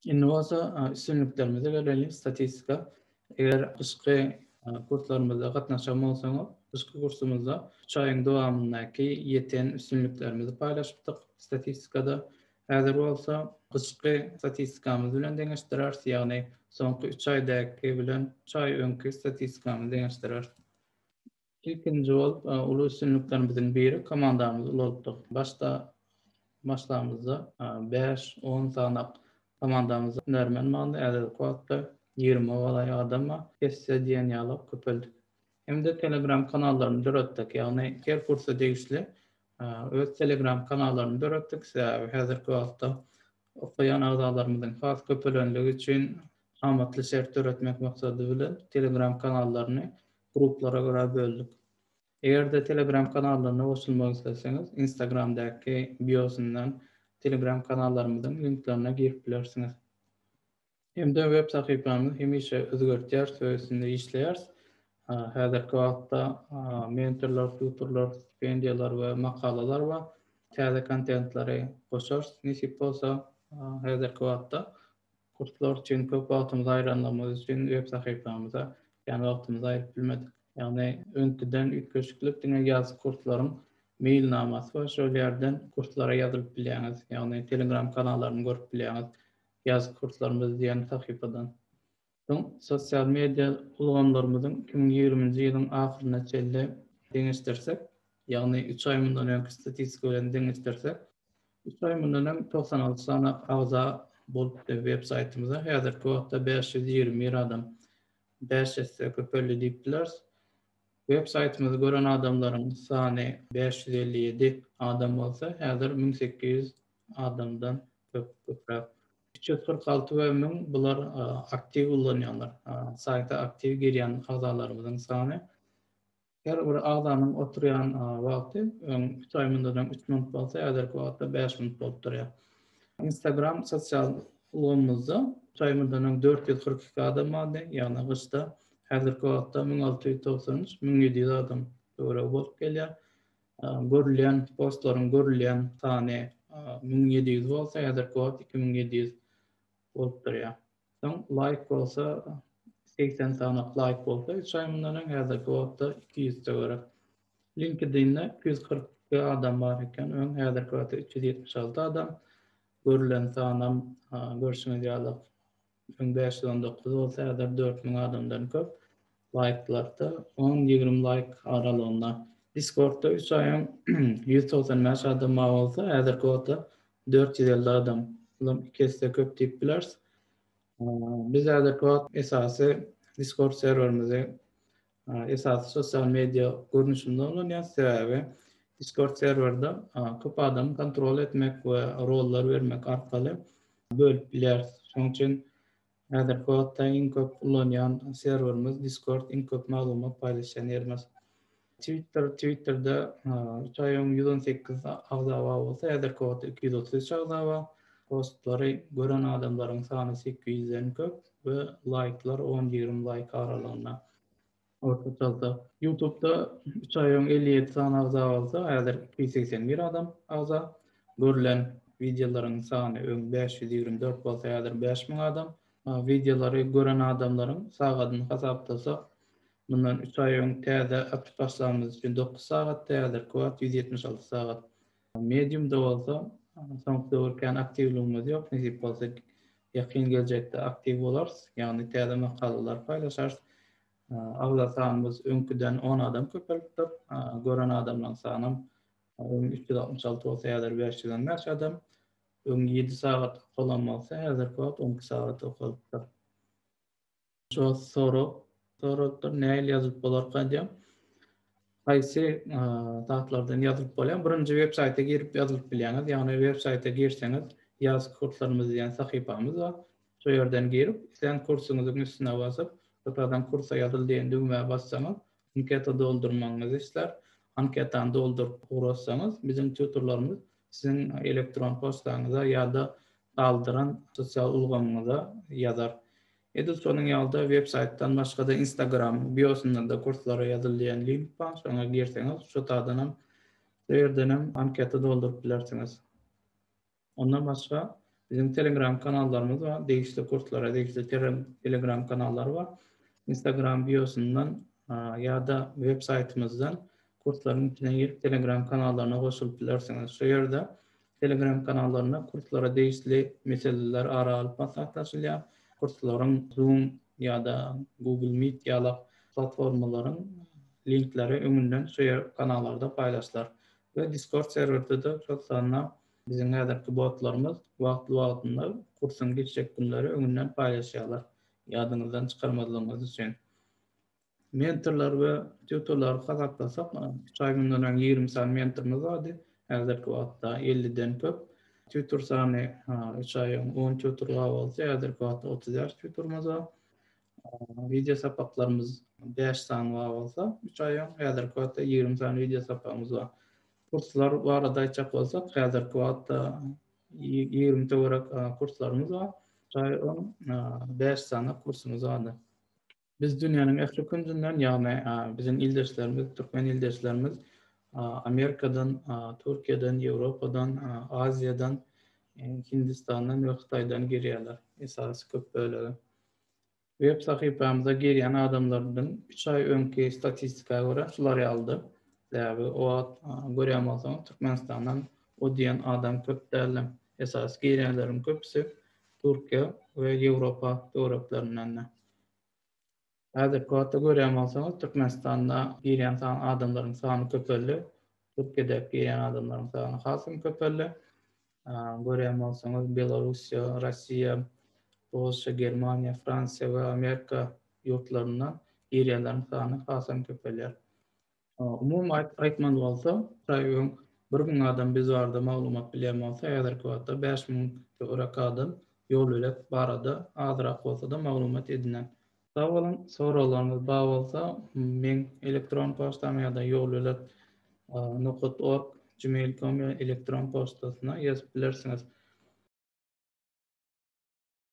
Innovasiya üstünlüklerimize gelelim. Statistika. Eğer kışkı kurslarımızda katnaşan bolsaňyz, kışkı kursumuzda 3 aýyň dowamyndaky ýeten üstünliklerimizi paylaşypdyk. Statistikada häzir bolsa kışkı statistikamyz bilen deňeşdirýäris, ýagny soňky 3 aýdaky bilen 3 aý öňki statistikamyzy deňeşdirýäris. İlkinji bolup uly üstünliklerimizden biri komandamyz ulapdyk. Başlamyzda 5-10 sanak komandamyz nermen mandy ädel kuwatda 20 bolay adama kesse diýen ýaly köpeldik. Hemde Telegram kanallaryny döretdik. Ýagny her kursa degişli öz Telegram kanallaryny döretdik. Häzirki wagtda okuyan agzalarymyzyň has köpelenligi üçin amatly şert döretmek maksady bilen Telegram kanallaryny gruplara görä böldük. Eğer de Telegram kanallarına ulaşılmak isterseniz Instagram'daki biosundan Telegram kanallarımızın linklerine girip bilersiniz. Hem de web sayfamız hemişe özgörtýär, söýsünde işleýär. Häzirki wagtda mentorlar, tutorlar, stipendiýalar we makalalar we täze kontentlary goşar. Nisip bolsa häzirki wagtda kurslar üçin köp wagtymyzy aýranmamyz üçin web sayfamyza ýani wagtymyzy aýryp bilmedik. Yani öňkiden ütköşüklik diňe ýazy kurslaryň mailnamasy we şol ýerden kurslara ýazylyp bilýäňiz. Ýagny Telegram kanallaryny görüp bilýäňiz. Ýazy kurslarymyz diýen sahypadan. Sosial media ulgamlarymyzyň 2020-nji ýylyň ahyryna çelle deňeşdirsek, ýagny 3 aý mundan öňki statistika bilen deňeşdirsek, 3 aý mundan öň 96 sana agza bolup web saýtymyza häzirki wagtda 520 adam 500 köpelli diýipdiler. Web saytymyzy gören adamlaryň sany 557 adam bolsa, häzir 1800 adamdan köprek. 346 we 1000 bular aktiv ullanýanlar. Sayta aktiv girýän agzalarymyzyň sany. Her bir agzanyň oturýan wagty 3 aý mundan 3 minut bolsa, häzirki wagtda 5 minut bolup durýar. Instagram sosial ulgamymyzda 3 aý mundan 442 adam bardy, ýagny gyşda häzirki wagtda 1693-1700 adam döwre bolup gelýär. Görülýän postlaryň görülýän sany 1700 bolsa, häzirki wagt 2700 bolup durýar. Like bolsa 80 sanak like bolsa, 3 aý mundan häzirki wagtda 200 döwre. LinkedIn'de 242 adam bar eken, häzirki wagtda 376 adam. Görülen sanam görüşüňiz ýaly 519 bolsa, häzir 4000 adamdan köp. Like'larda 10-20 like aralığında. Discord'da 3 aýyň 195 adam bolsa, häzirki wagtda 450 adam. Ikisi köp diýip bilersiz. Biz häzirki wagt esasy Discord serwerimizi esasy sosial media görnüşinde bolan sebäbi Discord serwerde köp adam kontrol etmek we rollar bermek arkaly bölüp bilersiz. Şoň üçin häzirki wagtda iň köp ullanýan serwerimiz Discord, iň köp maglumat paýlaşan ýerimiz. Twitter'da 3 aýyň 118 agza bolsa, häzirki wagtda 233 agza bar. Postlary gören adamlaryň sany 800-den köp we like'lar 10-20 like aralygynda. Ortaçalda YouTube'da 3 aýyň 57 sany agza bolsa, häzir 281 adam agza. Görülen videolaryň sany 524 bolsa, häzir 5000 adam. Videolary gören adamlaryň sagatyny hasapdasak, bundan 3 aý öň täze aktif başlamamyz üçin 9 sagat, häzirki wagt 176 sagat. Medium'da bolsa, soňky döwürken aktivligimiz ýok, nisip bolsa ýakyn geljekde aktiv bolarys, ýagny täze makalalar paýlaşarys. Agza sanymyz öňküden 10 adam köpelipdir. Gören adamlaryň sany 366 bolsa, häzir 505 adam. 7 sagat olan bolsa, häzirki wagt 12 sagat okalypdyr. Şu sorular näil ýazyp bolarka diýem. Haýsy zatlardan ýazyp bolýan? Birinji web saýta girip ýazyp bilýäňiz. Ýagny web saýta girseniz, ýaz kurslarymyz diýen sahypamyz bar. Şo ýerden girip, sen kursuňyzyň üstüne basyp, şotadan kursa ýazyl diýen düğmeye bassaňyz, anketa doldurmaňyz isler. Anketany doldurup urasanız, bizim tutorlarymyz sizin elektron poçtaňyza ýa-da galdyran sosial ulgamyňyza ýazar. Edil sonuň ýalda web saytdan başga da Instagram biosundan da kurslara ýazylýan link bar. Şoňa girseňiz, şotadan hem ýerden hem anketa doldurup bilersiňiz. Ondan başga Bizim Telegram kanallarımız var. Değişli kurslara, değişli Telegram kanalları var. Instagram biosundan ya da web saytımızdan kursların içine girip Telegram kanallarına koşulup bilersiniz. Şu yerde Telegram kanallarına kurslara değişli meseleler ara alıp masaklaşılıyor. Kursların Zoom ya da Google Meet ya da platformaların linkleri öňünden şu kanallarda paylaşlar. Ve Discord serverinde de çok sanna bizim häzirki botlarymız wagtly kursun geçecek günleri öňünden paylaşýarlar. Ýadyňyzdan çykarmadığınız üçin. Mentorlar we tutorlar hasaplasak, 3 ay günden 20 san mentorumuz vardy. Häzirki wagtda 50-den köp. Tutor sany 3 ay 10 tutor bolsa, häzirki wagtda 30 ýaş tutorumuz var. Video sapaklarımız 5 san bolsa, 3 ay häzirki wagtda 20 san video sapagymız var. Kurslar barada aýtjak bolsak, häzirki wagtda 20 töwerek kurslarymız var. 5 sana kursumuz var. Biz dünýäniň ähli kündinden, ýagny bizim ildeşlerimiz, türkmen ildeşlerimiz Amerikadan, Türkiýeden, Ýewropadan, Aziýadan, Hindistandan we Hytaýdan girýärler. Esasy köp bölegi. Web sahypamyza girýän adamlardan 3 ay öňki statistikaga görä şular ýaldy. Däbi o görýän bolsaňyz Türkmenistandan o diýen adam köp däl. Esas girýänleriň köpüsi Türkiýe we Ýewropa döwletlerinden. Häzirki wagtda görýän bolsaňyz Türkmenistanda girýän adamlaryň sany köpeldi. Türkiýede girýän adamlaryň sany hasym köpeldi. Görýän bolsaňyz Belarusiýa, Rossiýa, Polşa, Germaniýa, Fransiýa we Amerika ýurtlaryndan girýänleriň sany hasym köpelýär. Umum aýtman bolsa, bir gün adam biz barada maglumat bilýän bolsa, häzirki wagtda 5000 töwerek adam ýol bilet barada azyrak bolsa da maglumat edinen. Sağ olun, soralarınız bağ olsa, men elektron postam ya da yoluyla nokot.org, gmail.com elektron postasına yazıp bilirsiniz.